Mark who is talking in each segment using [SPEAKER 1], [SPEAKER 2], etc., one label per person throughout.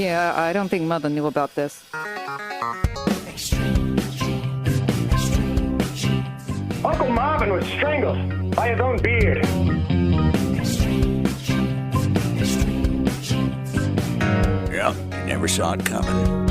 [SPEAKER 1] Yeah, I don't think Mother knew about this.
[SPEAKER 2] Uncle Marvin was strangled by his own beard.
[SPEAKER 3] Yeah, never saw it coming.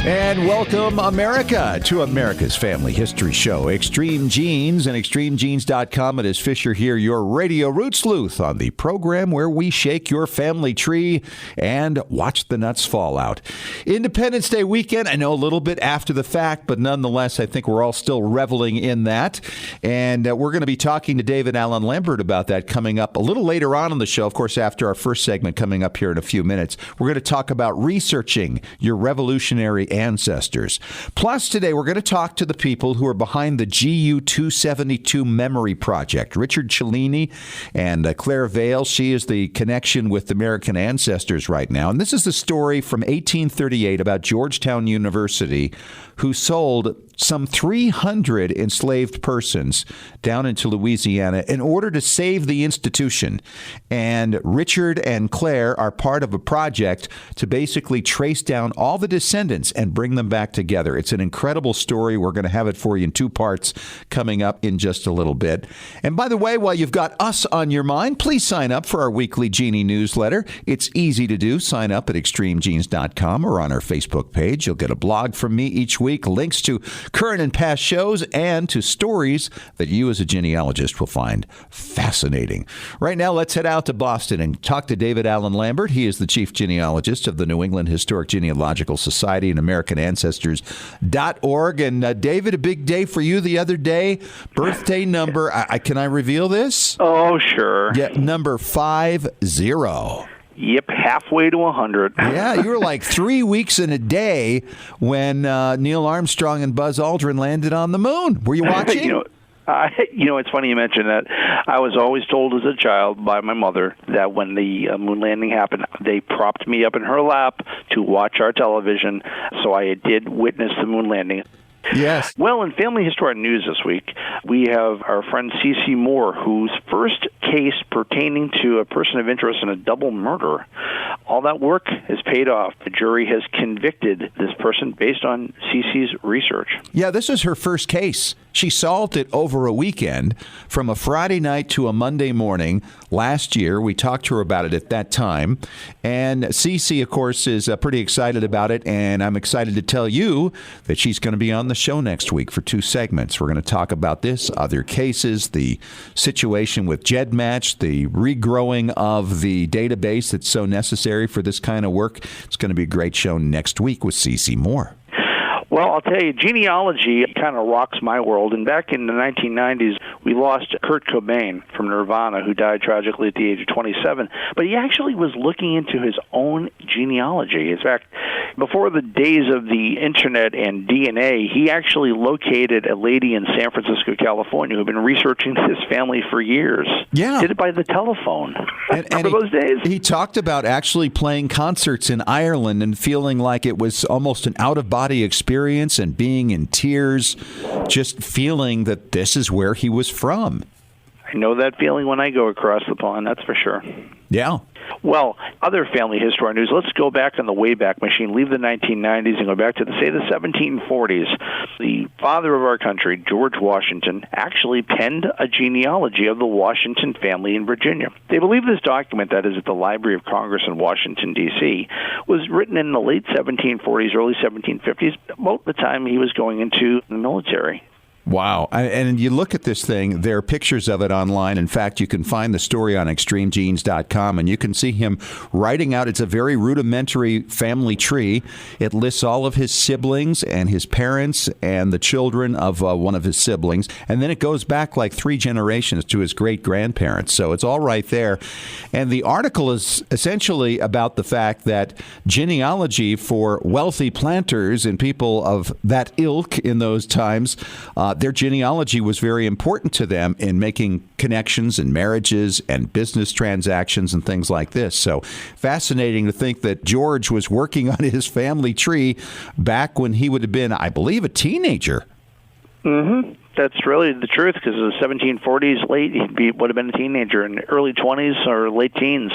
[SPEAKER 3] And welcome, America, to America's Family History Show. Extreme Genes and ExtremeGenes.com. It is Fisher here, your radio root sleuth, on the program where we shake your family tree and watch the nuts fall out. Independence Day weekend, I know a little bit after the fact, but nonetheless, I think we're all still reveling in that. And we're going to be talking to David Allen Lambert about that coming up a little later on in the show. Of course, after our first segment coming up here in a few minutes, we're going to talk about researching your revolutionary ancestors. Plus, today we're going to talk to the people who are behind the GU 272 Memory Project. Richard Cellini and Claire Vale. She is the connection with American ancestors right now. And this is the story from 1838 about Georgetown University, who sold some 300 enslaved persons down into Louisiana in order to save the institution. And Richard and Claire are part of a project to basically trace down all the descendants and bring them back together. It's an incredible story. We're going to have it for you in two parts coming up in just a little bit. And by the way, while you've got us on your mind, please sign up for our weekly Genie newsletter. It's easy to do. Sign up at ExtremeGenes.com or on our Facebook page. You'll get a blog from me each week, links to current and past shows, and to stories that you as a genealogist will find fascinating. Right now, let's head out to Boston and talk to David Allen Lambert. He is the chief genealogist of the New England Historic Genealogical Society and AmericanAncestors.org. And David, a big day for you the other day. Birthday number, can I reveal this?
[SPEAKER 4] Oh, sure.
[SPEAKER 3] Yeah, number 50.
[SPEAKER 4] Yep, halfway to 100.
[SPEAKER 3] Yeah, you were like 3 weeks and a day when Neil Armstrong and Buzz Aldrin landed on the moon. Were you watching?
[SPEAKER 4] It's funny you mentioned that. I was always told as a child by my mother that when the moon landing happened, they propped me up in her lap to watch our television, so I did witness the moon landing.
[SPEAKER 3] Yes.
[SPEAKER 4] Well, in Family Histoire news this week, we have our friend CeCe Moore, whose first case pertaining to a person of interest in a double murder. All that work has paid off. The jury has convicted this person based on CeCe's research.
[SPEAKER 3] Yeah, this is her first case. She solved it over a weekend from a Friday night to a Monday morning last year. We talked to her about it at that time. And CeCe, of course, is pretty excited about it. And I'm excited to tell you that she's going to be on the show next week for 2 segments. We're going to talk about this, other cases, the situation with GEDmatch, the regrowing of the database that's so necessary for this kind of work. It's going to be a great show next week with CeCe Moore.
[SPEAKER 4] Well, I'll tell you, genealogy kind of rocks my world. And back in the 1990s, we lost Kurt Cobain from Nirvana, who died tragically at the age of 27. But he actually was looking into his own genealogy. In fact, before the days of the Internet and DNA, he actually located a lady in San Francisco, California, who had been researching his family for years.
[SPEAKER 3] Yeah.
[SPEAKER 4] Did it by the telephone. Remember those days?
[SPEAKER 3] He talked about actually playing concerts in Ireland and feeling like it was almost an out-of-body experience and being in tears, just feeling that this is where he was from.
[SPEAKER 4] I know that feeling when I go across the pond, that's for sure.
[SPEAKER 3] Yeah.
[SPEAKER 4] Well, other family history news. Let's go back on the Wayback Machine, leave the 1990s and go back to, the 1740s. The father of our country, George Washington, actually penned a genealogy of the Washington family in Virginia. They believe this document, that is at the Library of Congress in Washington, D.C., was written in the late 1740s, early 1750s, about the time he was going into the military.
[SPEAKER 3] Wow. And you look at this thing, there are pictures of it online. In fact, you can find the story on ExtremeGenes.com, and you can see him writing out. It's a very rudimentary family tree. It lists all of his siblings and his parents and the children of one of his siblings. And then it goes back like 3 generations to his great-grandparents. So it's all right there. And the article is essentially about the fact that genealogy for wealthy planters and people of that ilk in those times, their genealogy was very important to them in making connections and marriages and business transactions and things like this. So fascinating to think that George was working on his family tree back when he would have been, I believe, a teenager.
[SPEAKER 4] Mm-hmm. that's really the truth, because in the 1740s, he would have been a teenager in early 20s or late teens.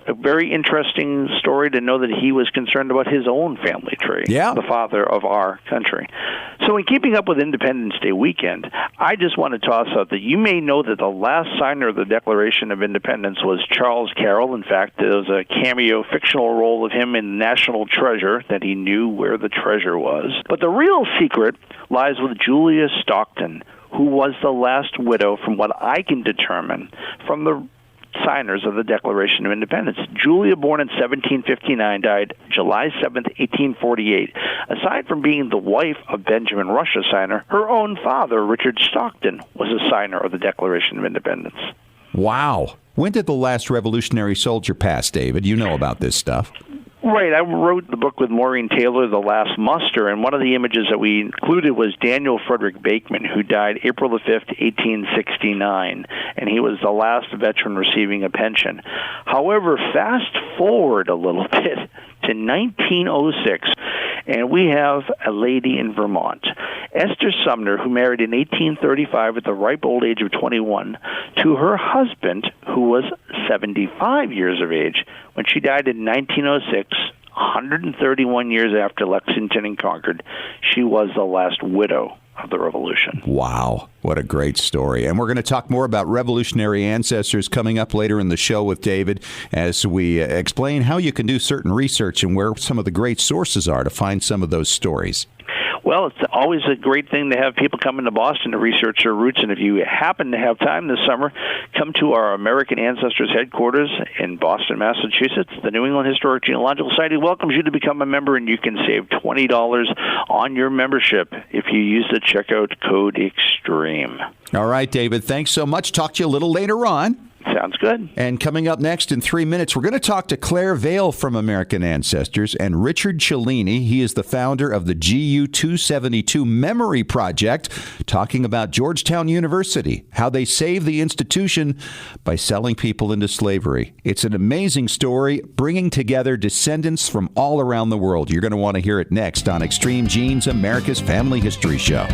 [SPEAKER 4] A very interesting story to know that he was concerned about his own family tree, the father of our country. So in keeping up with Independence Day weekend, I just want to toss out that you may know that the last signer of the Declaration of Independence was Charles Carroll. In fact, there was a cameo fictional role of him in National Treasure, that he knew where the treasure was. But the real secret lies with Julia Stockton, who was the last widow, from what I can determine, from the signers of the Declaration of Independence. Julia, born in 1759, died July 7th, 1848. Aside from being the wife of Benjamin Rush, a signer, her own father, Richard Stockton, was a signer of the Declaration of Independence.
[SPEAKER 3] Wow. When did the last Revolutionary soldier pass, David? You know about this stuff.
[SPEAKER 4] Right. I wrote the book with Maureen Taylor, The Last Muster, and one of the images that we included was Daniel Frederick Bakeman, who died April the 5th, 1869, and he was the last veteran receiving a pension. However, fast forward a little bit to 1906, and we have a lady in Vermont, Esther Sumner, who married in 1835 at the ripe old age of 21 to her husband, who was 75 years of age when she died in 1906, 131 years after Lexington and Concord. She was the last widow of the Revolution.
[SPEAKER 3] Wow, what a great story. And we're going to talk more about revolutionary ancestors coming up later in the show with David, as we explain how you can do certain research and where some of the great sources are to find some of those stories.
[SPEAKER 4] Well, it's always a great thing to have people come into Boston to research their roots, and if you happen to have time this summer, come to our American Ancestors headquarters in Boston, Massachusetts. The New England Historic Genealogical Society welcomes you to become a member, and you can save $20 on your membership if you use the checkout code EXTREME.
[SPEAKER 3] All right, David, thanks so much. Talk to you a little later on.
[SPEAKER 4] Sounds good.
[SPEAKER 3] And coming up next in 3 minutes, we're going to talk to Claire Vale from American Ancestors and Richard Cellini. He is the founder of the GU 272 Memory Project, talking about Georgetown University, how they saved the institution by selling people into slavery. It's an amazing story, bringing together descendants from all around the world. You're going to want to hear it next on Extreme Genes, America's Family History Show.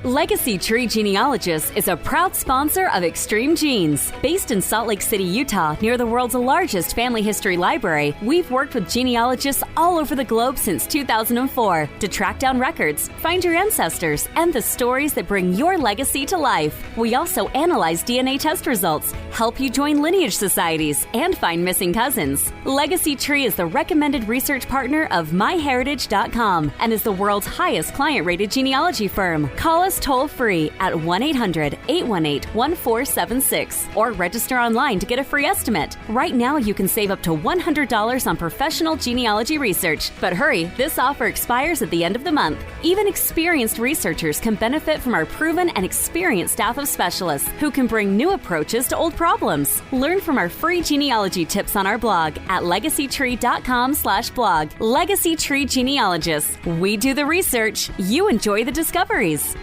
[SPEAKER 5] Legacy Tree Genealogists is a proud sponsor of Extreme Genes. Based in Salt Lake City, Utah, near the world's largest family history library, we've worked with genealogists all over the globe since 2004 to track down records, find your ancestors, and the stories that bring your legacy to life. We also analyze DNA test results, help you join lineage societies, and find missing cousins. Legacy Tree is the recommended research partner of MyHeritage.com and is the world's highest client-rated genealogy firm. Call us toll-free at 1-800-818-1476 or register online to get a free estimate. Right now, you can save up to $100 on professional genealogy research. But hurry, this offer expires at the end of the month. Even experienced researchers can benefit from our proven and experienced staff of specialists who can bring new approaches to old problems. Learn from our free genealogy tips on our blog at legacytree.com/blog. Legacy Tree Genealogists. We do the research. You enjoy the discoveries.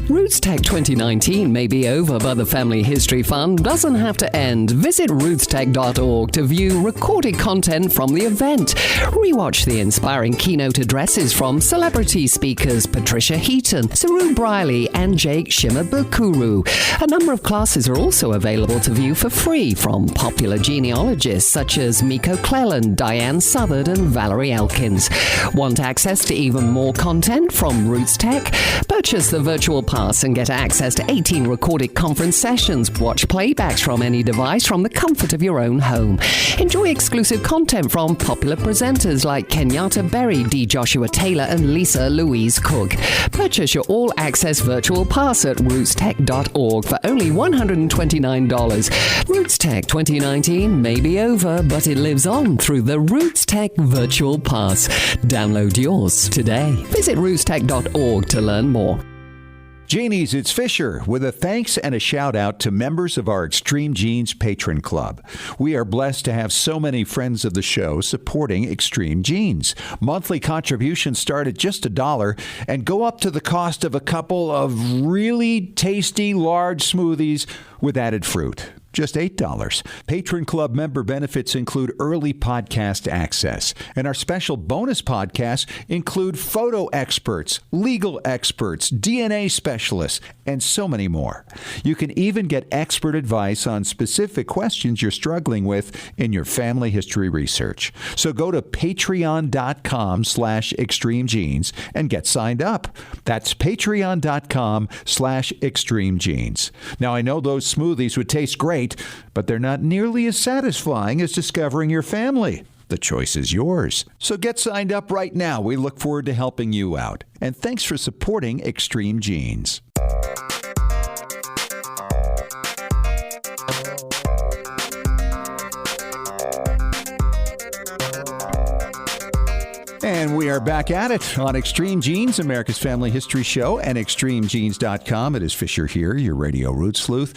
[SPEAKER 6] RootsTech 2019 may be over, but the Family History Fun doesn't have to end. Visit rootstech.org to view recorded content from the event. Rewatch the inspiring keynote addresses from celebrity speakers Patricia Heaton, Saru Briley, and Jake Shimabukuro. A number of classes are also available to view for free from popular genealogists such as Miko Cleland, Diane Southard, and Valerie Elkins. Want access to even more content from RootsTech? Purchase the virtual pass and get access to 18 recorded conference sessions. Watch playbacks from any device from the comfort of your own home. Enjoy exclusive content from popular presenters like Kenyatta Berry, D. Joshua Taylor, and Lisa Louise Cook. Purchase your all-access virtual pass at rootstech.org for only $129. RootsTech 2019 may be over, but it lives on through the RootsTech Virtual Pass. Download yours today. Visit rootstech.org to learn more.
[SPEAKER 3] Genies, it's Fisher with a thanks and a shout out to members of our Extreme Genes Patron Club. We are blessed to have so many friends of the show supporting Extreme Genes. Monthly contributions start at just $1 and go up to the cost of a couple of really tasty large smoothies with added fruit. just $8. Patron Club member benefits include early podcast access, and our special bonus podcasts include photo experts, legal experts, DNA specialists, and so many more. You can even get expert advice on specific questions you're struggling with in your family history research. So go to patreon.com/extremegenes and get signed up. That's patreon.com/extremegenes. Now, I know those smoothies would taste great, but they're not nearly as satisfying as discovering your family. The choice is yours. So get signed up right now. We look forward to helping you out. And thanks for supporting Extreme Genes. And we are back at it on Extreme Genes, America's Family History Show, and extremegenes.com. It is Fisher here, your radio root sleuth.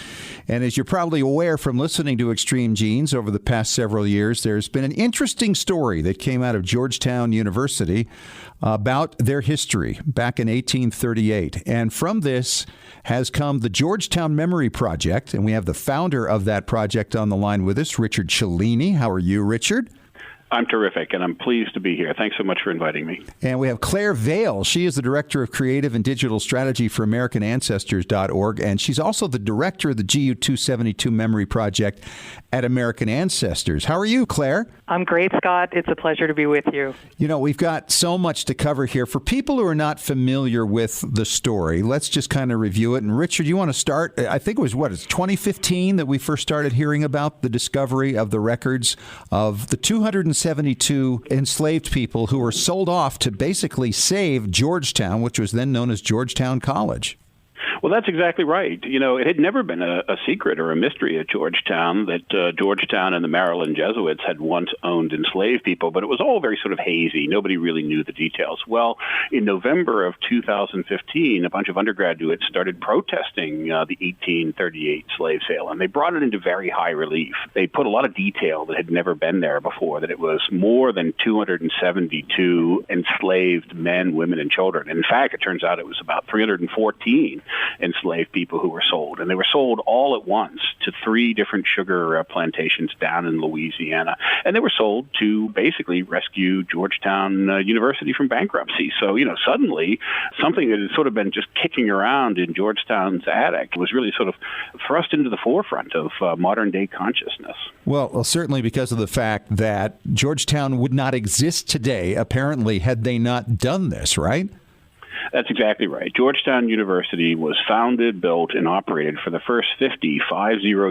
[SPEAKER 3] And as you're probably aware from listening to Extreme Genes over the past several years, there's been an interesting story that came out of Georgetown University about their history back in 1838. And from this has come the Georgetown Memory Project, and we have the founder of that project on the line with us, Richard Cellini. How are you, Richard?
[SPEAKER 7] I'm terrific, and I'm pleased to be here. Thanks so much for inviting me.
[SPEAKER 3] And we have Claire Vale. She is the Director of Creative and Digital Strategy for AmericanAncestors.org, and she's also the Director of the GU 272 Memory Project at American Ancestors. How are you, Claire?
[SPEAKER 8] I'm great, Scott. It's a pleasure to be with you.
[SPEAKER 3] You know, we've got so much to cover here. For people who are not familiar with the story, let's just kind of review it. And Richard, you want to start? I think it was, it's 2015 that we first started hearing about the discovery of the records of the 272 enslaved people who were sold off to basically save Georgetown, which was then known as Georgetown College.
[SPEAKER 7] Well, that's exactly right. You know, it had never been a secret or a mystery at Georgetown that Georgetown and the Maryland Jesuits had once owned enslaved people, but it was all very sort of hazy. Nobody really knew the details. Well, in November of 2015, a bunch of undergraduates started protesting the 1838 slave sale, and they brought it into very high relief. They put a lot of detail that had never been there before, that it was more than 272 enslaved men, women, and children. And in fact, it turns out it was about 314 enslaved people who were sold. And they were sold all at once to 3 different sugar plantations down in Louisiana. And they were sold to basically rescue Georgetown University from bankruptcy. So, you know, suddenly something that had sort of been just kicking around in Georgetown's attic was really sort of thrust into the forefront of modern day consciousness.
[SPEAKER 3] Well, certainly because of the fact that Georgetown would not exist today, apparently, had they not done this, right?
[SPEAKER 7] That's exactly right. Georgetown University was founded, built, and operated for the first 50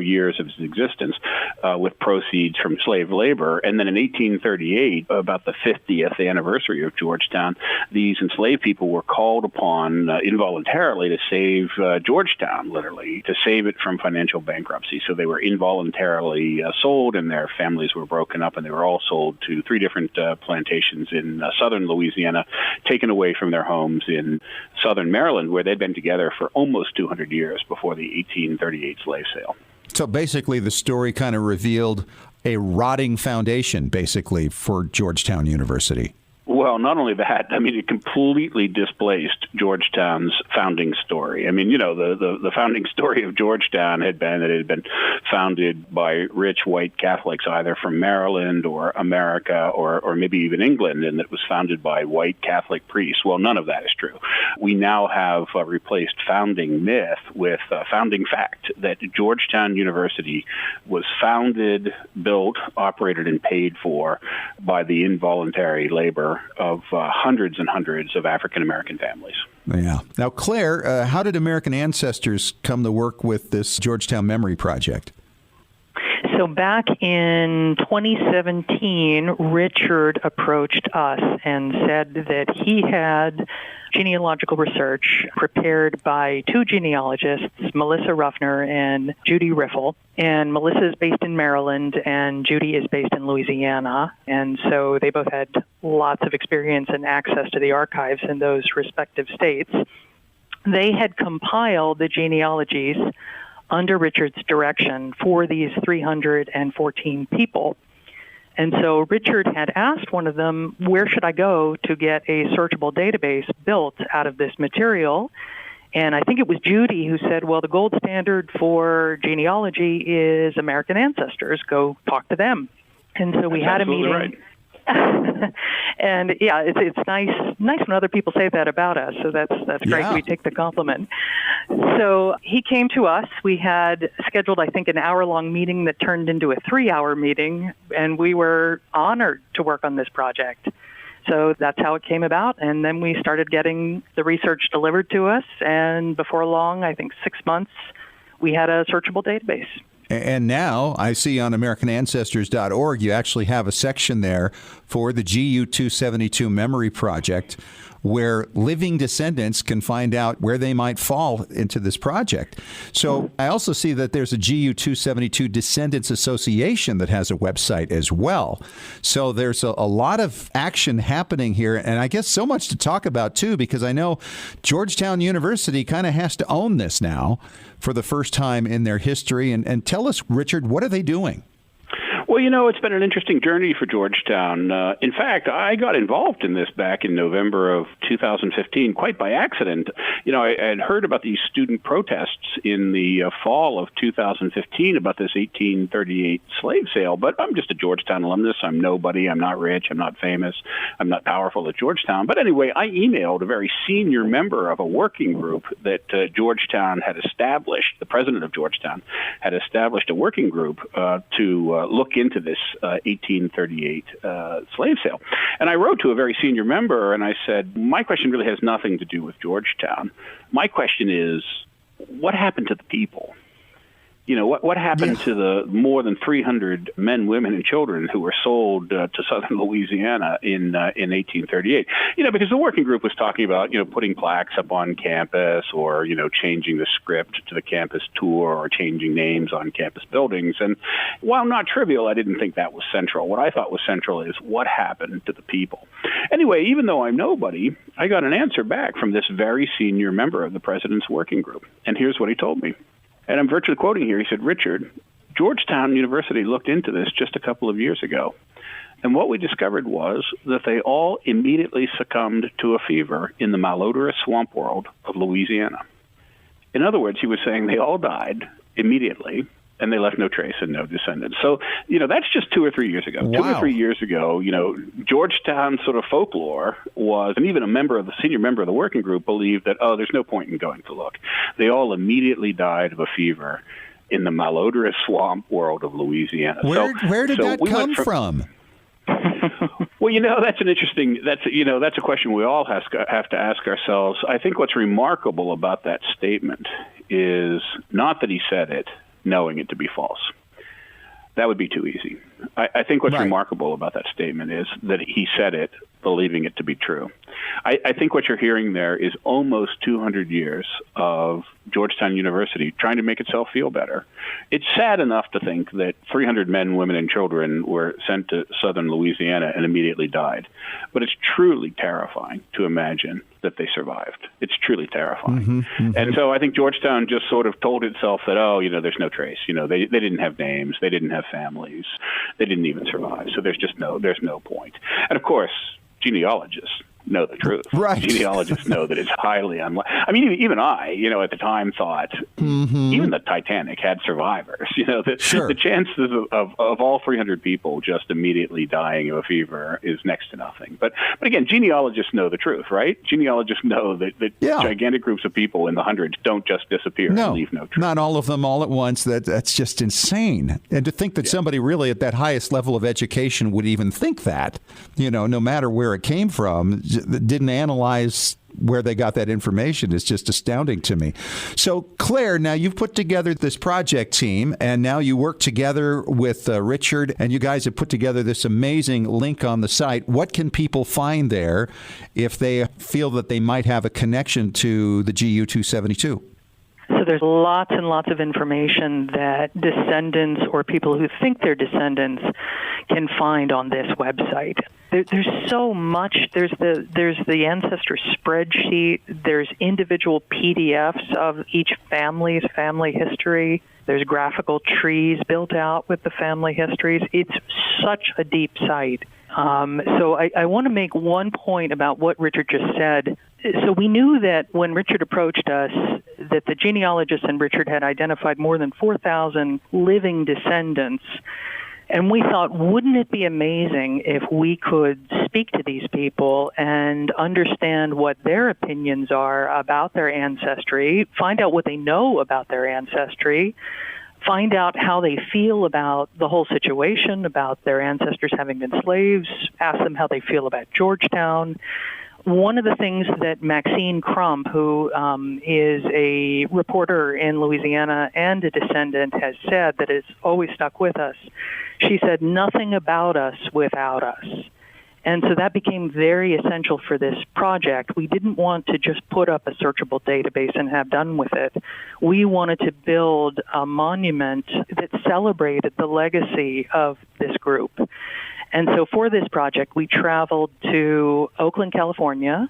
[SPEAKER 7] years of its existence with proceeds from slave labor. And then in 1838, about the 50th anniversary of Georgetown, these enslaved people were called upon involuntarily to save Georgetown, literally, to save it from financial bankruptcy. So they were involuntarily sold, and their families were broken up, and they were all sold to 3 different plantations in southern Louisiana, taken away from their homes in southern Maryland, where they'd been together for almost 200 years before the 1838 slave sale.
[SPEAKER 3] So basically, the story kind of revealed a rotting foundation, basically, for Georgetown University.
[SPEAKER 7] Well, not only that, I mean, it completely displaced Georgetown's founding story. I mean, you know, the founding story of Georgetown had been that it had been founded by rich white Catholics, either from Maryland or America or maybe even England, and that it was founded by white Catholic priests. Well, none of that is true. We now have replaced founding myth with founding fact that Georgetown University was founded, built, operated, and paid for by the involuntary labor of hundreds and hundreds of African-American families.
[SPEAKER 3] Yeah. Now, Claire, how did American Ancestors come to work with this Georgetown Memory Project?
[SPEAKER 8] So back in 2017, Richard approached us and said that he had genealogical research prepared by 2 genealogists, Melissa Ruffner and Judy Riffle. And Melissa is based in Maryland and Judy is based in Louisiana. And so they both had lots of experience and access to the archives in those respective states. They had compiled the genealogies under Richard's direction for these 314 people. And so Richard had asked one of them, where should I go to get a searchable database built out of this material? And I think it was Judy who said, well, the gold standard for genealogy is American ancestors. Go talk to them. And so we had a meeting.
[SPEAKER 7] Right.
[SPEAKER 8] And yeah, it's nice when other people say that about us. So that's great.
[SPEAKER 3] Yeah.
[SPEAKER 8] We take the compliment. So he came to us. We had scheduled, I think, an hour-long meeting that turned into a 3-hour meeting, and we were honored to work on this project. So that's how it came about, and then we started getting the research delivered to us, and before long, I think 6 months, we had a searchable database.
[SPEAKER 3] And now I see on AmericanAncestors.org you actually have a section there for the GU272 Memory Project where living descendants can find out where they might fall into this project. So I also see that there's a GU272 Descendants Association that has a website as well. So there's a lot of action happening here, and I guess so much to talk about, too, because I know Georgetown University kind of has to own this now for the first time in their history. And tell us, Richard, what are they doing?
[SPEAKER 7] Well, it's been an interesting journey for Georgetown. In fact, I got involved in this back in November of 2015, quite by accident. I had heard about these student protests in the fall of 2015 about this 1838 slave sale, but I'm just a Georgetown alumnus. I'm nobody. I'm not rich. I'm not famous. I'm not powerful at Georgetown. But anyway, I emailed a very senior member of a working group that Georgetown had established. The president of Georgetown had established a working group to look into this 1838 slave sale. And I wrote to a very senior member, and I said, my question really has nothing to do with Georgetown. My question is, what happened to the people? What happened to the more than 300 men, women, and children who were sold to southern Louisiana in 1838? Because the working group was talking about, putting plaques up on campus or, changing the script to the campus tour or changing names on campus buildings. And while not trivial, I didn't think that was central. What I thought was central is what happened to the people. Anyway, even though I'm nobody, I got an answer back from this very senior member of the president's working group. And here's what he told me. And I'm virtually quoting here. He said, Richard, Georgetown University looked into this just a couple of years ago. And what we discovered was that they all immediately succumbed to a fever in the malodorous swamp world of Louisiana. In other words, he was saying they all died immediately, and they left no trace and no descendants. So, that's just 2 or 3 years ago.
[SPEAKER 3] Wow.
[SPEAKER 7] 2 or 3 years ago, Georgetown sort of folklore was, and even a senior member of the working group believed that, there's no point in going to look. They all immediately died of a fever in the malodorous swamp world of Louisiana.
[SPEAKER 3] Where did that come from?
[SPEAKER 7] Well, that's an interesting, that's a question we all have to ask ourselves. I think what's remarkable about that statement is not that he said it, knowing it to be false. That would be too easy. I think what's remarkable about that statement is that he said it, believing it to be true. I think what you're hearing there is almost 200 years of Georgetown University trying to make itself feel better. It's sad enough to think that 300 men, women, and children were sent to southern Louisiana and immediately died. But it's truly terrifying to imagine that they survived. It's truly terrifying. And so I think Georgetown just sort of told itself that, there's no trace. They didn't have names. They didn't have families. They didn't even survive. So there's no point. And of course, genealogists know the truth.
[SPEAKER 3] Right.
[SPEAKER 7] Genealogists know that it's highly unlikely. I mean, even I, at the time thought even the Titanic had survivors. The chances of all 300 people just immediately dying of a fever is next to nothing. But again, genealogists know the truth, right? Genealogists know that gigantic groups of people in the hundreds don't just disappear and leave no trace.
[SPEAKER 3] Not all of them all at once. That's just insane. And to think that somebody really at that highest level of education would even think that, no matter where it came from, didn't analyze where they got that information is just astounding to me. So, Claire, now you've put together this project team, and now you work together with Richard, and you guys have put together this amazing link on the site. What can people find there if they feel that they might have a connection to the GU272?
[SPEAKER 8] So there's lots and lots of information that descendants or people who think they're descendants can find on this website. There's so much. There's the ancestor spreadsheet. There's individual PDFs of each family's family history. There's graphical trees built out with the family histories. It's such a deep site. So I want to make one point about what Richard just said. So we knew that when Richard approached us, that the genealogists and Richard had identified more than 4,000 living descendants. And we thought, wouldn't it be amazing if we could speak to these people and understand what their opinions are about their ancestry, find out what they know about their ancestry, find out how they feel about the whole situation, about their ancestors having been slaves, ask them how they feel about Georgetown. One of the things that Maxine Crump, who is a reporter in Louisiana and a descendant, has said that has always stuck with us, she said, nothing about us without us. And so that became very essential for this project. We didn't want to just put up a searchable database and have done with it. We wanted to build a monument that celebrated the legacy of this group. And so for this project, we traveled to Oakland, California,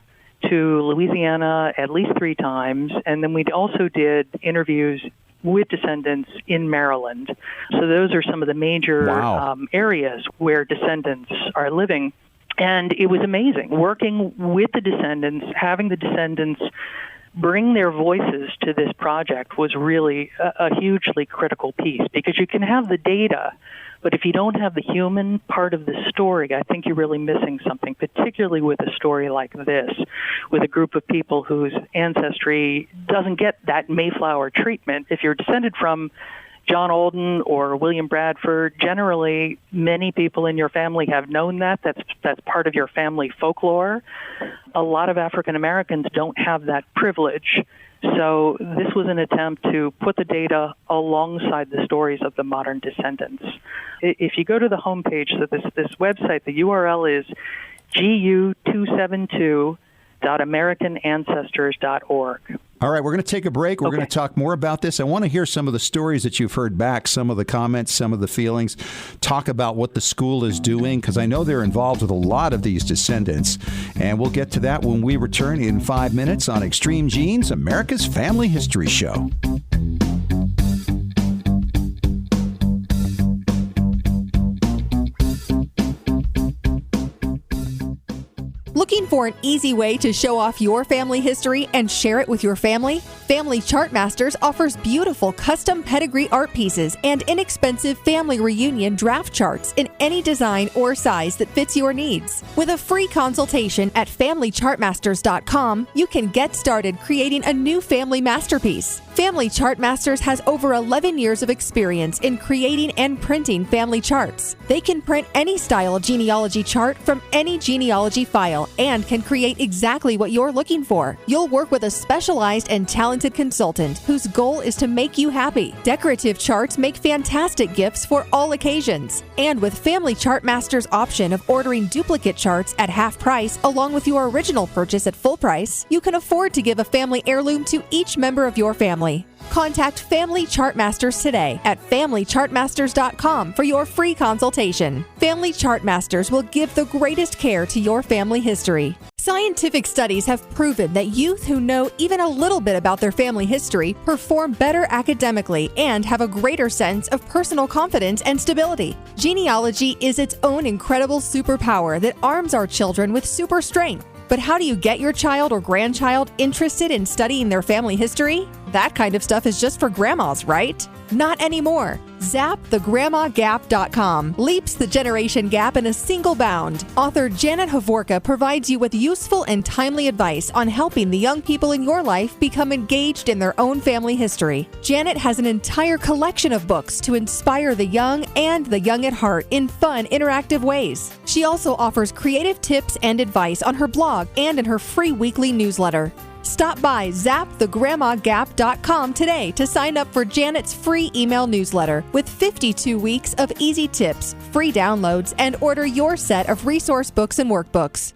[SPEAKER 8] to Louisiana at least 3 times, and then we also did interviews with descendants in Maryland. So those are some of the major areas where descendants are living. And it was amazing working with the descendants, having the descendants bring their voices to this project was really a hugely critical piece, because you can have the data, but if you don't have the human part of the story, I think you're really missing something, particularly with a story like this, with a group of people whose ancestry doesn't get that Mayflower treatment. If you're descended from John Alden or William Bradford, generally many people in your family have known that. That's part of your family folklore. A lot of African Americans don't have that privilege. So this was an attempt to put the data alongside the stories of the modern descendants. If you go to the homepage, so this website, the URL is gu272.americanancestors.org.
[SPEAKER 3] All right, we're going to take a break. We're going to talk more about this. I want to hear some of the stories that you've heard back, some of the comments, some of the feelings. Talk about what the school is doing, because I know they're involved with a lot of these descendants. And we'll get to that when we return in 5 minutes on Extreme Genes, America's Family History Show.
[SPEAKER 9] Looking for an easy way to show off your family history and share it with your family? Family Chartmasters offers beautiful custom pedigree art pieces and inexpensive family reunion draft charts in any design or size that fits your needs. With a free consultation at FamilyChartmasters.com, you can get started creating a new family masterpiece. Family Chartmasters has over 11 years of experience in creating and printing family charts. They can print any style genealogy chart from any genealogy file and can create exactly what you're looking for. You'll work with a specialized and talented consultant whose goal is to make you happy. Decorative charts make fantastic gifts for all occasions. And with Family Chartmasters' option of ordering duplicate charts at half price along with your original purchase at full price, you can afford to give a family heirloom to each member of your family. Contact Family Chartmasters today at FamilyChartmasters.com for your free consultation. Family Chartmasters will give the greatest care to your family history. Scientific studies have proven that youth who know even a little bit about their family history perform better academically and have a greater sense of personal confidence and stability. Genealogy is its own incredible superpower that arms our children with super strength. But how do you get your child or grandchild interested in studying their family history? That kind of stuff is just for grandmas, right? Not anymore. ZapTheGrandmaGap.com leaps the generation gap in a single bound. Author Janet Havorka provides you with useful and timely advice on helping the young people in your life become engaged in their own family history. Janet has an entire collection of books to inspire the young and the young at heart in fun, interactive ways. She also offers creative tips and advice on her blog and in her free weekly newsletter. Stop by ZapTheGrandmaGap.com today to sign up for Janet's free email newsletter with 52 weeks of easy tips, free downloads, and order your set of resource books and workbooks.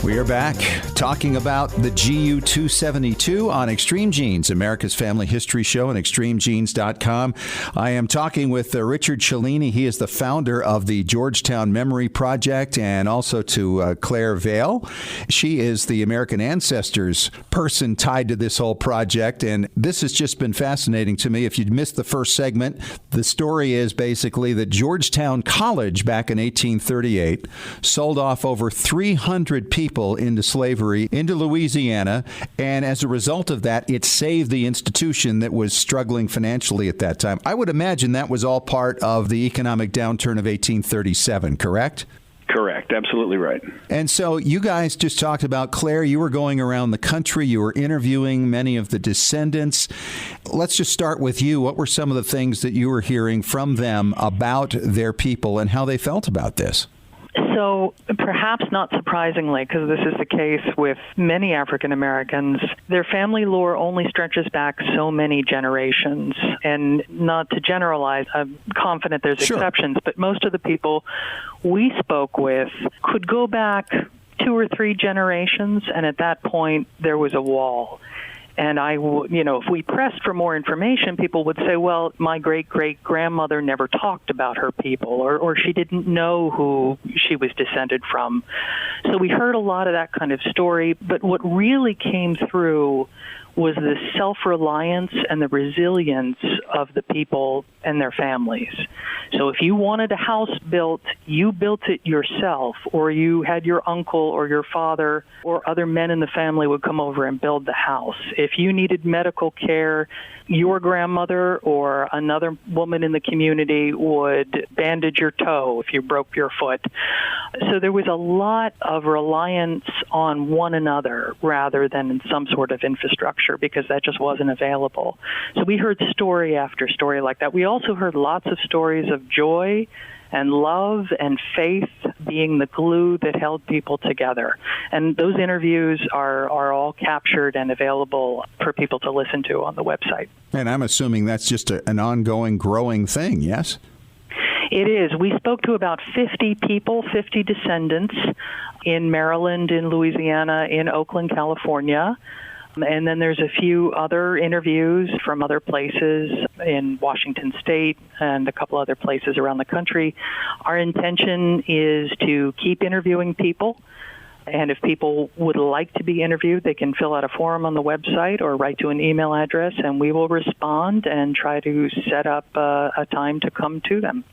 [SPEAKER 3] We are back talking about the GU 272 on Extreme Genes, America's Family History Show, and extremegenes.com. I am talking with Richard Cellini. He is the founder of the Georgetown Memory Project, and also to Claire Vale. She is the American Ancestors person tied to this whole project, and this has just been fascinating to me. If you missed the first segment, the story is basically that Georgetown College back in 1838 sold off over 300 people into slavery into Louisiana, and as a result of that, it saved the institution that was struggling financially at that time. I would imagine that was all part of the economic downturn of 1837, correct?
[SPEAKER 7] Correct. Absolutely right.
[SPEAKER 3] And so you guys just talked about, Claire, you were going around the country. You were interviewing many of the descendants. Let's just start with you. What were some of the things that you were hearing from them about their people and how they felt about this?
[SPEAKER 8] So perhaps not surprisingly, because this is the case with many African Americans, their family lore only stretches back so many generations. And not to generalize, I'm confident there's exceptions, but most of the people we spoke with could go back 2 or 3 generations, and at that point there was a wall. And if we pressed for more information, people would say, well, my great-great-grandmother never talked about her people, or she didn't know who she was descended from. So we heard a lot of that kind of story, but what really came through was the self-reliance and the resilience of the people and their families. So if you wanted a house built, you built it yourself, or you had your uncle or your father or other men in the family would come over and build the house. If you needed medical care, your grandmother or another woman in the community would bandage your toe if you broke your foot. So there was a lot of reliance on one another rather than in some sort of infrastructure, because that just wasn't available. So we heard story after story like that. We also heard lots of stories of joy and love and faith being the glue that held people together. And those interviews are all captured and available for people to listen to on the website. And
[SPEAKER 3] I'm assuming that's just an ongoing, growing thing, yes?
[SPEAKER 8] It is. We spoke to about 50 people, 50 descendants in Maryland, in Louisiana, in Oakland, California. And then there's a few other interviews from other places in Washington State and a couple other places around the country. Our intention is to keep interviewing people. And if people would like to be interviewed, they can fill out a form on the website or write to an email address, and we will respond and try to set up a time to come to them.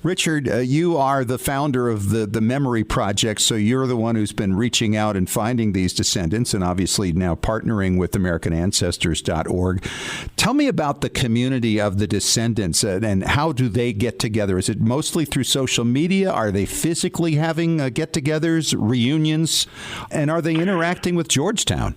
[SPEAKER 3] Richard, you are the founder of the Memory Project, so you're the one who's been reaching out and finding these descendants and obviously now partnering with AmericanAncestors.org. Tell me about the community of the descendants and how do they get together? Is it mostly through social media? Are they physically having get-togethers, reunions, and are they interacting with Georgetown?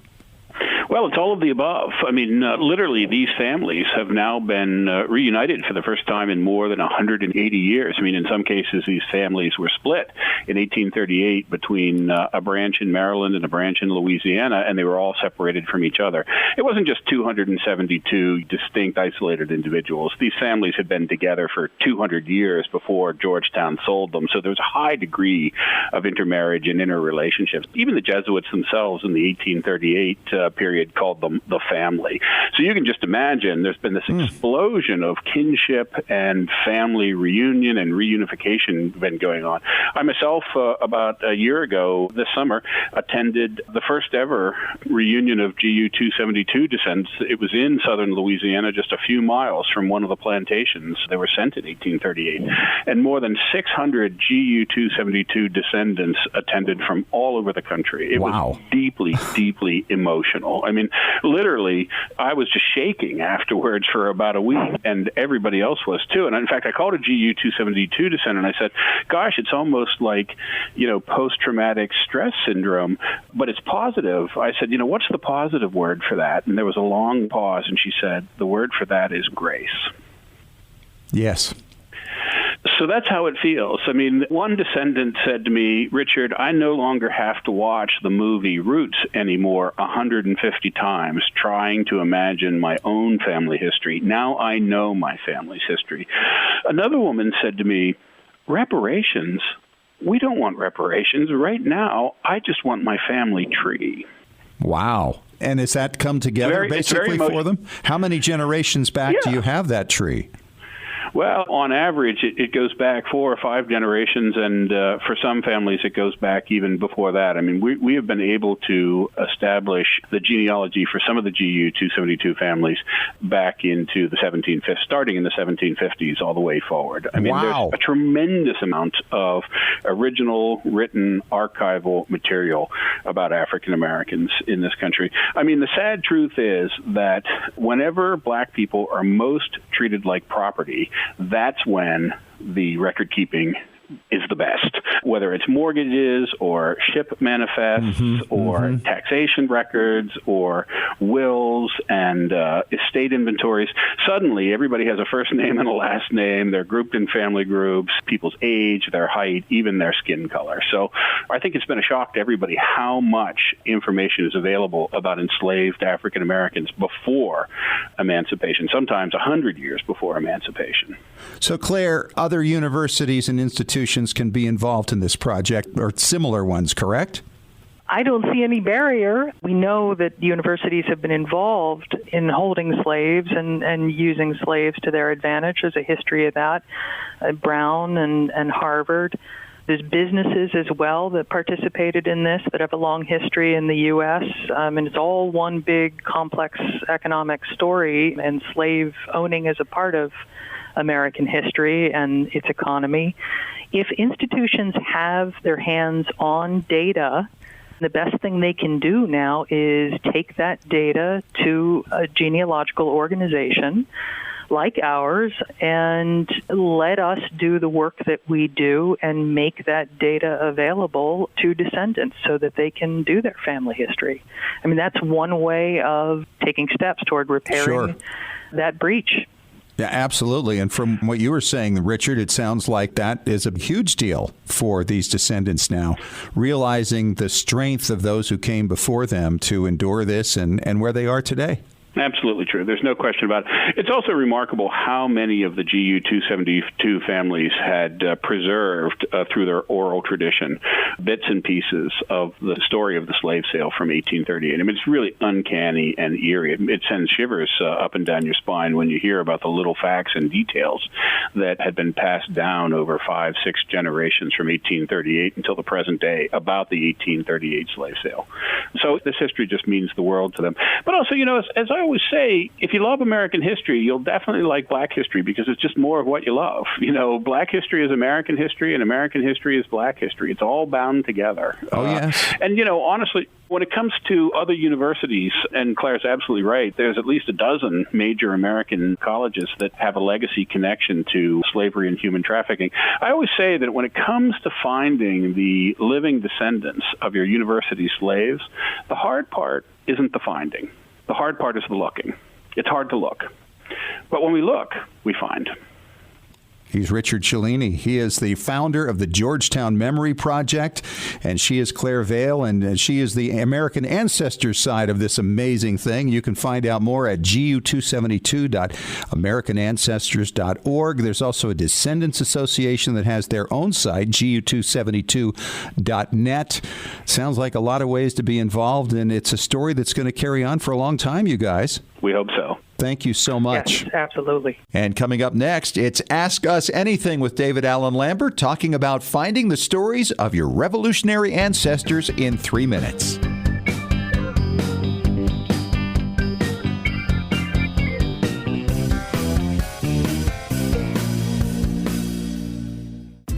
[SPEAKER 7] Well, it's all of the above. I mean, literally, these families have now been reunited for the first time in more than 180 years. I mean, in some cases, these families were split in 1838 between a branch in Maryland and a branch in Louisiana, and they were all separated from each other. It wasn't just 272 distinct, isolated individuals. These families had been together for 200 years before Georgetown sold them, so there was a high degree of intermarriage and interrelationships. Even the Jesuits themselves in the 1838 period called them the family. So you can just imagine there's been this explosion of kinship and family reunion and reunification been going on. I myself, about a year ago this summer, attended the first ever reunion of GU 272 descendants. It was in southern Louisiana, just a few miles from one of the plantations that were sent in 1838. And more than 600 GU 272 descendants attended from all over the country. It was deeply, deeply emotional. I mean, literally, I was just shaking afterwards for about a week, and everybody else was too. And in fact, I called a GU 272 descendant, and I said, gosh, it's almost like, post-traumatic stress syndrome, but it's positive. I said, what's the positive word for that? And there was a long pause, and she said, the word for that is grace.
[SPEAKER 3] Yes.
[SPEAKER 7] So that's how it feels. I mean, one descendant said to me, Richard, I no longer have to watch the movie Roots anymore 150 times trying to imagine my own family history. Now I know my family's history. Another woman said to me, reparations? We don't want reparations. Right now, I just want my family tree.
[SPEAKER 3] Wow. And has that come together basically for them? How many generations back do you have that tree?
[SPEAKER 7] Well, on average, it goes back 4 or 5 generations, and for some families, it goes back even before that. I mean, we have been able to establish the genealogy for some of the GU 272 families back into the 1750s, starting in the 1750s all the way forward. I mean, there's a tremendous amount of original written archival material about African Americans in this country. I mean, the sad truth is that whenever black people are most treated like property, that's when the record keeping is the best, whether it's mortgages or ship manifests or taxation records or wills and estate inventories. Suddenly, everybody has a first name and a last name. They're grouped in family groups, people's age, their height, even their skin color. So I think it's been a shock to everybody how much information is available about enslaved African Americans before emancipation, sometimes 100 years before emancipation.
[SPEAKER 3] So, Claire, other universities and institutions can be involved in this project, or similar ones, correct?
[SPEAKER 8] I don't see any barrier. We know that universities have been involved in holding slaves and using slaves to their advantage. There's a history of that at Brown and Harvard. There's businesses as well that participated in this that have a long history in the U.S. And it's all one big, complex economic story, and slave owning is a part of American history and its economy. If institutions have their hands on data, the best thing they can do now is take that data to a genealogical organization like ours and let us do the work that we do and make that data available to descendants so that they can do their family history. I mean, that's one way of taking steps toward repairing that breach.
[SPEAKER 3] Yeah, absolutely. And from what you were saying, Richard, it sounds like that is a huge deal for these descendants now, realizing the strength of those who came before them to endure this and where they are today.
[SPEAKER 7] Absolutely true. There's no question about it. It's also remarkable how many of the GU 272 families had preserved through their oral tradition bits and pieces of the story of the slave sale from 1838. I mean, it's really uncanny and eerie. It sends shivers up and down your spine when you hear about the little facts and details that had been passed down over 5-6 generations from 1838 until the present day about the 1838 slave sale. So this history just means the world to them. But also, you know, as I always say, if you love American history, you'll definitely like black history because it's just more of what you love. You know, black history is American history and American history is black history. It's all bound together.
[SPEAKER 3] Oh, yes.
[SPEAKER 7] And, you know, honestly, when it comes to other universities, and Claire's absolutely right, there's at least a dozen major American colleges that have a legacy connection to slavery and human trafficking. I always say that when it comes to finding the living descendants of your university slaves, the hard part isn't the finding. The hard part is the looking. It's hard to look. But when we look, we find.
[SPEAKER 3] He's Richard Cellini. He is the founder of the Georgetown Memory Project, and she is Claire Vale, and she is the American Ancestors side of this amazing thing. You can find out more at gu272.americanancestors.org. There's also a Descendants Association that has their own site, gu272.net. Sounds like a lot of ways to be involved, and it's a story that's going to carry on for a long time, you guys.
[SPEAKER 7] We hope so.
[SPEAKER 3] Thank you so much.
[SPEAKER 8] Yes, absolutely.
[SPEAKER 3] And coming up next, it's Ask Us Anything with David Allen Lambert, talking about finding the stories of your revolutionary ancestors in 3 minutes.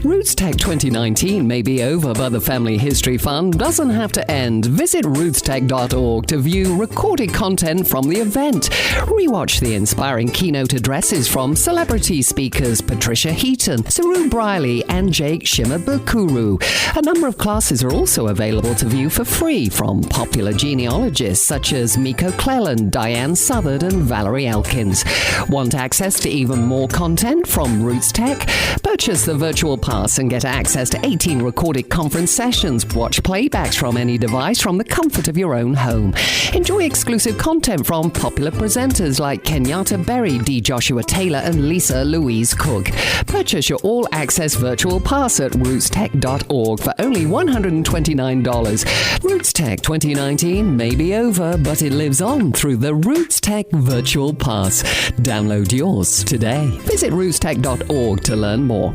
[SPEAKER 6] Roots Tech 2019 may be over, but the Family History Fun doesn't have to end. Visit rootstech.org to view recorded content from the event. Rewatch the inspiring keynote addresses from celebrity speakers Patricia Heaton, Saru Briley, and Jake Shimabukuro. A number of classes are also available to view for free from popular genealogists such as Miko Cleland, Diane Southard, and Valerie Elkins. Want access to even more content from Roots Tech? Purchase the virtual pass and get access to 18 recorded conference sessions. Watch playbacks from any device from the comfort of your own home. Enjoy exclusive content from popular presenters like Kenyatta Berry, D. Joshua Taylor, and Lisa Louise Cook. Purchase your all-access virtual pass at rootstech.org for only $129. Roots Tech 2019 may be over, but it lives on through the Roots Tech Virtual Pass. Download yours today. Visit rootstech.org to learn more.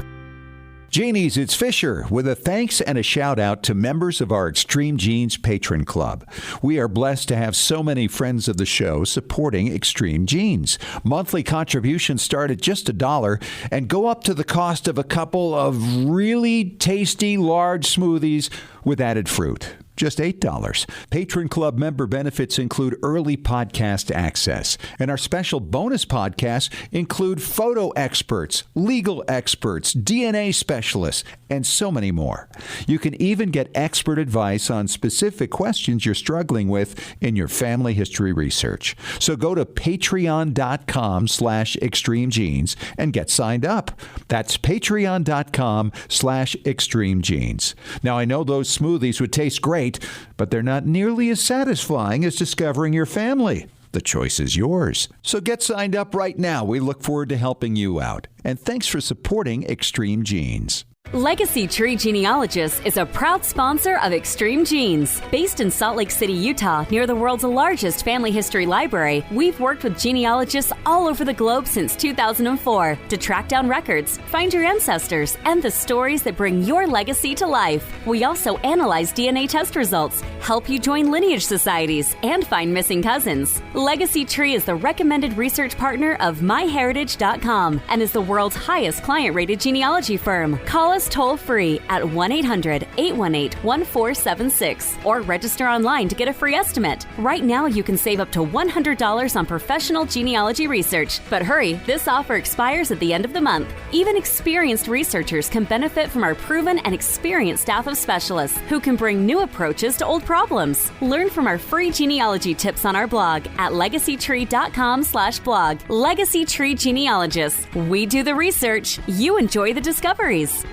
[SPEAKER 3] Genie's, it's Fisher with a thanks and a shout out to members of our Extreme Genes Patron Club. We are blessed to have so many friends of the show supporting Extreme Genes. Monthly contributions start at just $1 and go up to the cost of a couple of really tasty large smoothies with added fruit. Just $8. Patron Club member benefits include early podcast access, and our special bonus podcasts include photo experts, legal experts, DNA specialists, and so many more. You can even get expert advice on specific questions you're struggling with in your family history research. So go to patreon.com/extremegenes and get signed up. That's patreon.com/extremegenes. Now, I know those smoothies would taste great, but they're not nearly as satisfying as discovering your family. The choice is yours. So get signed up right now. We look forward to helping you out. And thanks for supporting Extreme Genes.
[SPEAKER 5] Legacy Tree Genealogists is a proud sponsor of Extreme Genes. Based in Salt Lake City, Utah, near the world's largest family history library, we've worked with genealogists all over the globe since 2004 to track down records, find your ancestors, and the stories that bring your legacy to life. We also analyze DNA test results, help you join lineage societies, and find missing cousins. Legacy Tree is the recommended research partner of MyHeritage.com and is the world's highest client-rated genealogy firm. Call us toll-free at 1-800-818-1476 or register online to get a free estimate. Right now, you can save up to $100 on professional genealogy research. But hurry, this offer expires at the end of the month. Even experienced researchers can benefit from our proven and experienced staff of specialists who can bring new approaches to old problems. Learn from our free genealogy tips on our blog at legacytree.com/blog. Legacy Tree Genealogists. We do the research. You enjoy the discoveries.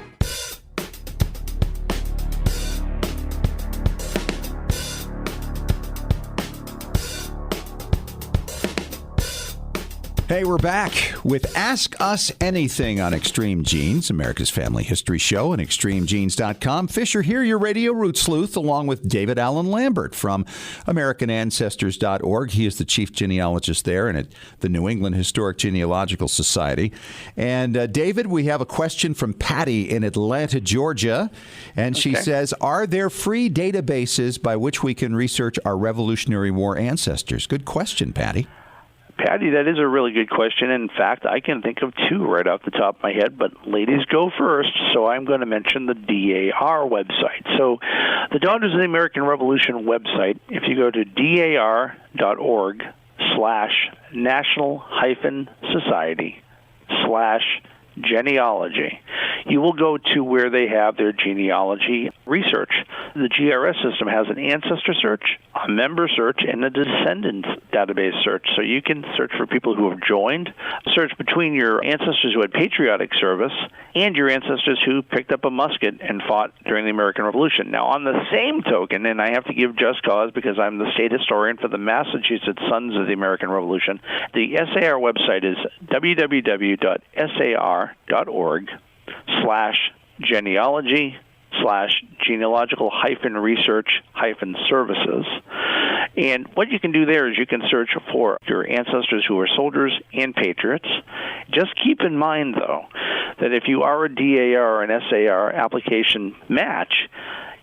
[SPEAKER 3] Hey, we're back with Ask Us Anything on Extreme Genes, America's Family History Show, and extremegenes.com. Fisher here, your radio root sleuth, along with David Allen Lambert from AmericanAncestors.org. He is the chief genealogist there and at the New England Historic Genealogical Society. And David, we have a question from Patty in Atlanta, Georgia. And she says, are there free databases by which we can research our Revolutionary War ancestors? Good question, Patty.
[SPEAKER 4] Patty, that is a really good question. In fact, I can think of two right off the top of my head, but ladies go first, so I'm going to mention the DAR website. So the Daughters of the American Revolution website, if you go to dar.org/national-society/genealogy, you will go to where they have their genealogy research. The GRS system has an ancestor search, a member search, and a Descendants database search. So you can search for people who have joined, search between your ancestors who had patriotic service and your ancestors who picked up a musket and fought during the American Revolution. Now, on the same token, and I have to give just cause because I'm the state historian for the Massachusetts Sons of the American Revolution, the SAR website is www.sar.org/genealogy/genealogical-research-services. And what you can do there is you can search for your ancestors who are soldiers and patriots. Just keep in mind, though, that if you are a DAR or an SAR application match,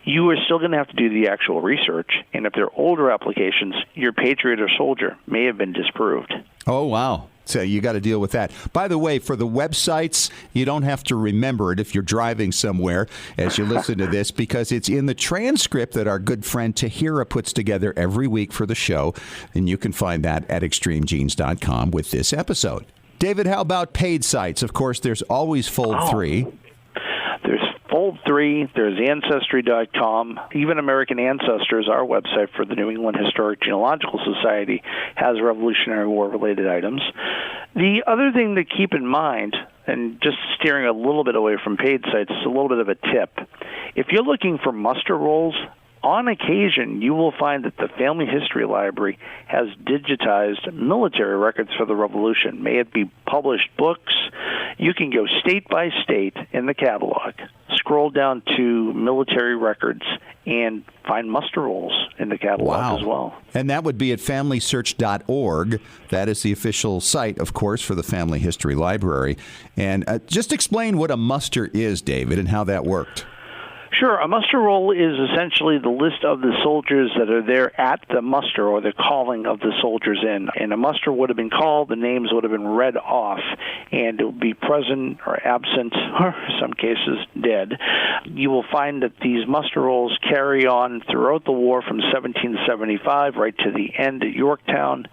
[SPEAKER 4] you are still going to have to do the actual research. And if they're older applications, your patriot or soldier may have been disproved.
[SPEAKER 3] Oh, wow. So you got to deal with that. By the way, for the websites, you don't have to remember it if you're driving somewhere as you listen to this, because it's in the transcript that our good friend Tahira puts together every week for the show. And you can find that at extremegenes.com with this episode. David, how about paid sites? Of course, there's always Fold 3.
[SPEAKER 4] There's Fold 3, there's Ancestry.com, even American Ancestors, our website for the New England Historic Genealogical Society, has Revolutionary War-related items. The other thing to keep in mind, and just steering a little bit away from paid sites, is a little bit of a tip. If you're looking for muster rolls, on occasion, you will find that the Family History Library has digitized military records for the Revolution. May it be published books. You can go state by state in the catalog, scroll down to military records and find muster rolls in the catalog as well.
[SPEAKER 3] And that would be at FamilySearch.org. That is the official site, of course, for the Family History Library. And just explain what a muster is, David, and how that worked.
[SPEAKER 4] Sure. A muster roll is essentially the list of the soldiers that are there at the muster or the calling of the soldiers in. And a muster would have been called, the names would have been read off, and it would be present or absent, or in some cases dead. You will find that these muster rolls carry on throughout the war from 1775 right to the end at Yorktown.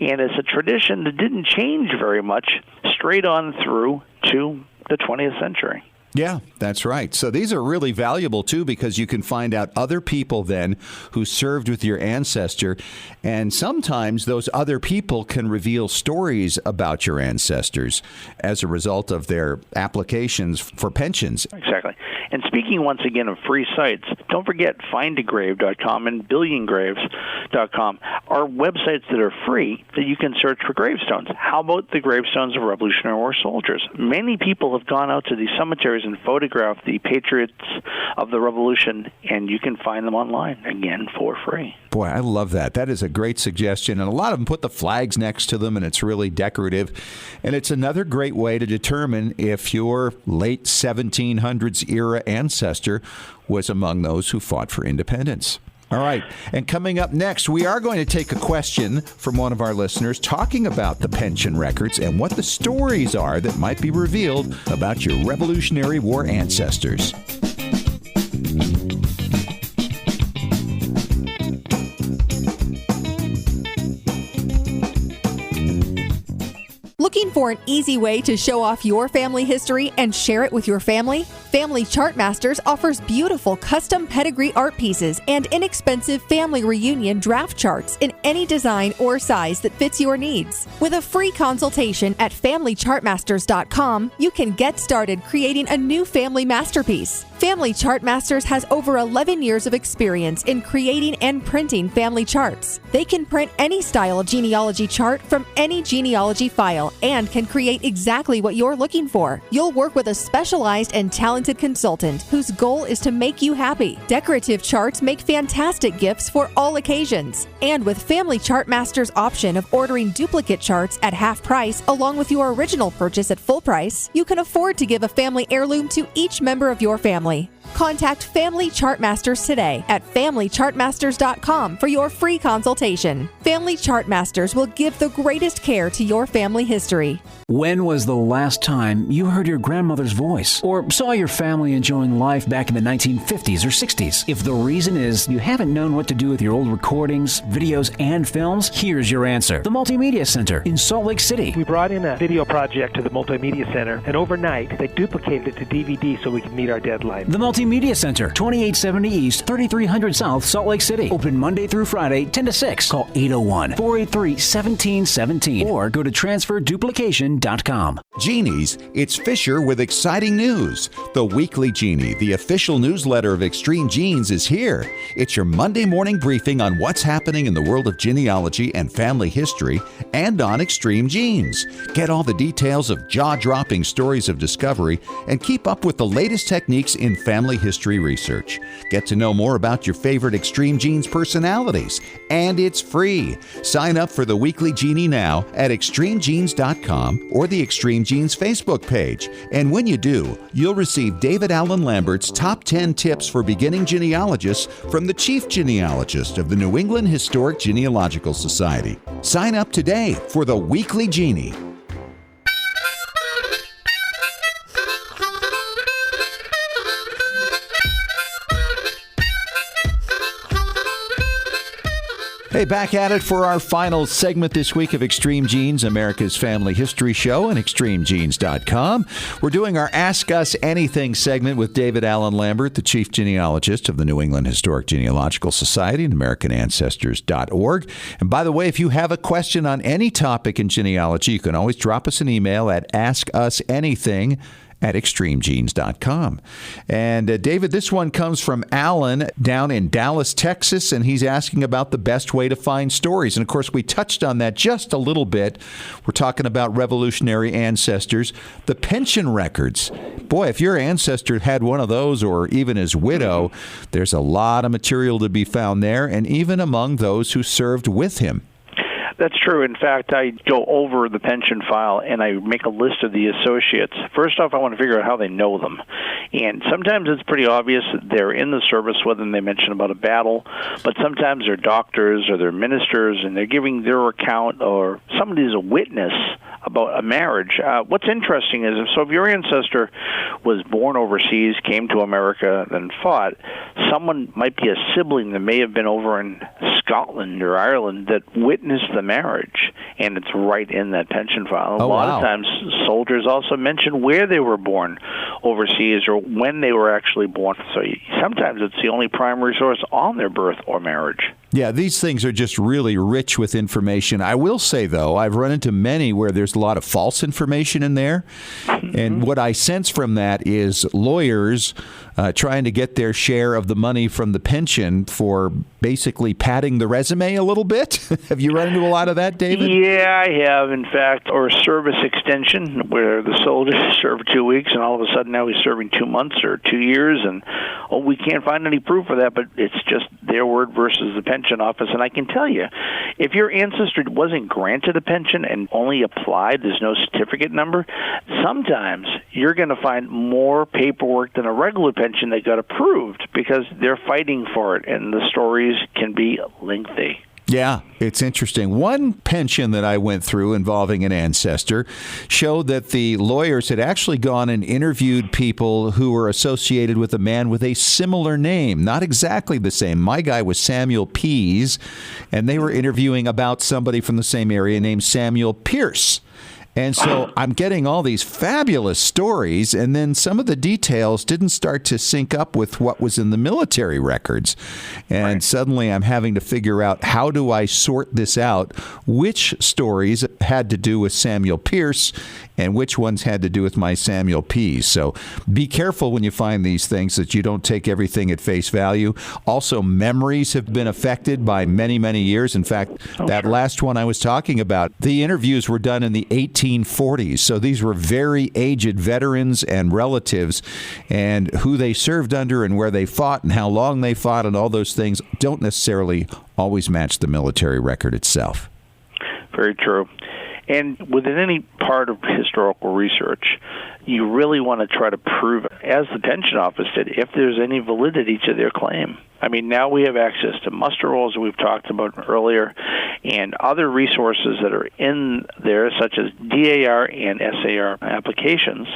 [SPEAKER 4] And it's a tradition that didn't change very much straight on through to the 20th century.
[SPEAKER 3] Yeah, that's right. So these are really valuable, too, because you can find out other people then who served with your ancestor. And sometimes those other people can reveal stories about your ancestors as a result of their applications for pensions.
[SPEAKER 4] Exactly. And speaking once again of free sites, don't forget findagrave.com and billiongraves.com are websites that are free that you can search for gravestones. How about the gravestones of Revolutionary War soldiers? Many people have gone out to these cemeteries and photographed the patriots of the Revolution, and you can find them online, again, for free.
[SPEAKER 3] Boy, I love that. That is a great suggestion. And a lot of them put the flags next to them, and it's really decorative. And it's another great way to determine if your late 1700s era ancestor was among those who fought for independence. All right. And coming up next, we are going to take a question from one of our listeners talking about the pension records and what the stories are that might be revealed about your Revolutionary War ancestors.
[SPEAKER 9] Looking for an easy way to show off your family history and share it with your family? Family Chartmasters offers beautiful custom pedigree art pieces and inexpensive family reunion draft charts in any design or size that fits your needs. With a free consultation at FamilyChartmasters.com, you can get started creating a new family masterpiece. Family Chartmasters has over 11 years of experience in creating and printing family charts. They can print any style genealogy chart from any genealogy file and can create exactly what you're looking for. You'll work with a specialized and talented consultant whose goal is to make you happy. Decorative charts make fantastic gifts for all occasions. And with Family Chartmasters' option of ordering duplicate charts at half price along with your original purchase at full price, you can afford to give a family heirloom to each member of your family. Contact Family Chartmasters today at FamilyChartmasters.com for your free consultation. Family Chartmasters will give the greatest care to your family history.
[SPEAKER 10] When was the last time you heard your grandmother's voice or saw your family enjoying life back in the 1950s or 60s? If the reason is you haven't known what to do with your old recordings, videos, and films, here's your answer. The Multimedia Center in Salt Lake City.
[SPEAKER 2] We brought in a video project to the Multimedia Center, and overnight they duplicated it to DVD so we could meet our deadline.
[SPEAKER 10] The Multimedia Center, 2870 East, 3300 South, Salt Lake City. Open Monday through Friday, 10 to 6. Call 801-483-1717 or go to transferduplication.com.
[SPEAKER 3] Genies, it's Fisher with exciting news. The Weekly Genie, the official newsletter of Extreme Genes, is here. It's your Monday morning briefing on what's happening in the world of genealogy and family history and on Extreme Genes. Get all the details of jaw-dropping stories of discovery and keep up with the latest techniques in family history research. Get to know more about your favorite Extreme Genes personalities. And it's free. Sign up for the Weekly Genie now at extremegenes.com or the Extreme Genes Facebook page. And when you do, you'll receive David Allen Lambert's Top 10 Tips for Beginning Genealogists from the Chief Genealogist of the New England Historic Genealogical Society. Sign up today for the Weekly Genie. Hey, back at it for our final segment this week of Extreme Genes, America's Family History Show, and extremegenes.com. We're doing our Ask Us Anything segment with David Allen Lambert, the Chief Genealogist of the New England Historic Genealogical Society and AmericanAncestors.org. And by the way, if you have a question on any topic in genealogy, you can always drop us an email at askusanything at extremegenes.com. And David, this one comes from Alan down in Dallas, Texas, and he's asking about the best way to find stories. And of course, we touched on that just a little bit. We're talking about revolutionary ancestors, the pension records. Boy, if your ancestor had one of those, or even his widow, there's a lot of material to be found there, and even among those who served with him.
[SPEAKER 4] That's true. In fact, I go over the pension file and I make a list of the associates. First off, I want to figure out how they know them. And sometimes it's pretty obvious that they're in the service with them. They mention about a battle, but sometimes they're doctors or they're ministers and they're giving their account, or somebody's a witness about a marriage. What's interesting is, if your ancestor was born overseas, came to America, then fought, someone might be a sibling that may have been over in Scotland or Ireland that witnessed the marriage, and it's right in that pension file. A lot of times, soldiers also mention where they were born overseas or when they were actually born. So sometimes it's the only primary source on their birth or marriage.
[SPEAKER 3] Yeah, these things are just really rich with information. I will say, though, I've run into many where there's a lot of false information in there. And what I sense from that is lawyers trying to get their share of the money from the pension for basically padding the resume a little bit. Have you run into a lot of that, David?
[SPEAKER 4] Yeah, I have, in fact. Or service extension, where the soldier served 2 weeks and all of a sudden now he's serving 2 months or 2 years, and we can't find any proof of that, but it's just their word versus the pension office. And I can tell you, if your ancestor wasn't granted a pension and only applied, there's no certificate number, sometimes you're going to find more paperwork than a regular pension that got approved because they're fighting for it, and the stories can be lengthy.
[SPEAKER 3] Yeah, it's interesting. One pension that I went through involving an ancestor showed that the lawyers had actually gone and interviewed people who were associated with a man with a similar name, not exactly the same. My guy was Samuel Pease, and they were interviewing about somebody from the same area named Samuel Pierce. And so I'm getting all these fabulous stories, and then some of the details didn't start to sync up with what was in the military records. And suddenly I'm having to figure out, how do I sort this out? Which stories had to do with Samuel Pierce and which ones had to do with my Samuel Pease? So be careful when you find these things that you don't take everything at face value. Also, memories have been affected by many, many years. In fact, that last one I was talking about, the interviews were done in the 1840s. So these were very aged veterans and relatives, and who they served under and where they fought and how long they fought and all those things don't necessarily always match the military record itself.
[SPEAKER 4] Very true. And within any part of historical research, you really want to try to prove, as the pension office did, if there's any validity to their claim. I mean, now we have access to muster rolls that we've talked about earlier and other resources that are in there, such as DAR and SAR applications,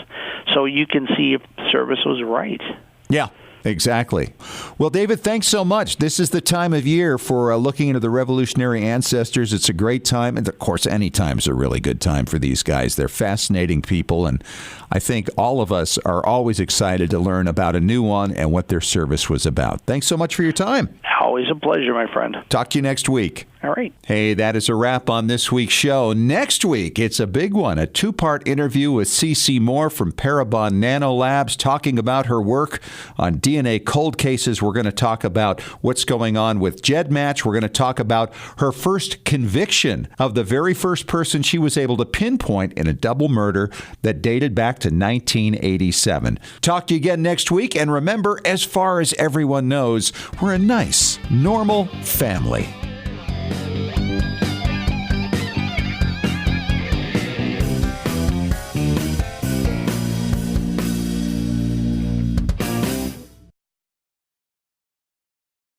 [SPEAKER 4] so you can see if service was right.
[SPEAKER 3] Yeah. Exactly. Well, David, thanks so much. This is the time of year for looking into the revolutionary ancestors. It's a great time. And, of course, any time is a really good time for these guys. They're fascinating people. And I think all of us are always excited to learn about a new one and what their service was about. Thanks so much for your time.
[SPEAKER 4] Always a pleasure, my friend.
[SPEAKER 3] Talk to you next week.
[SPEAKER 4] All right.
[SPEAKER 3] Hey, that is a wrap on this week's show. Next week, it's a big one, a two-part interview with CeCe Moore from Parabon Nanolabs, talking about her work on DNA cold cases. We're going to talk about what's going on with GEDmatch. We're going to talk about her first conviction of the very first person she was able to pinpoint in a double murder that dated back to 1987. Talk to you again next week. And remember, as far as everyone knows, we're a nice, normal family.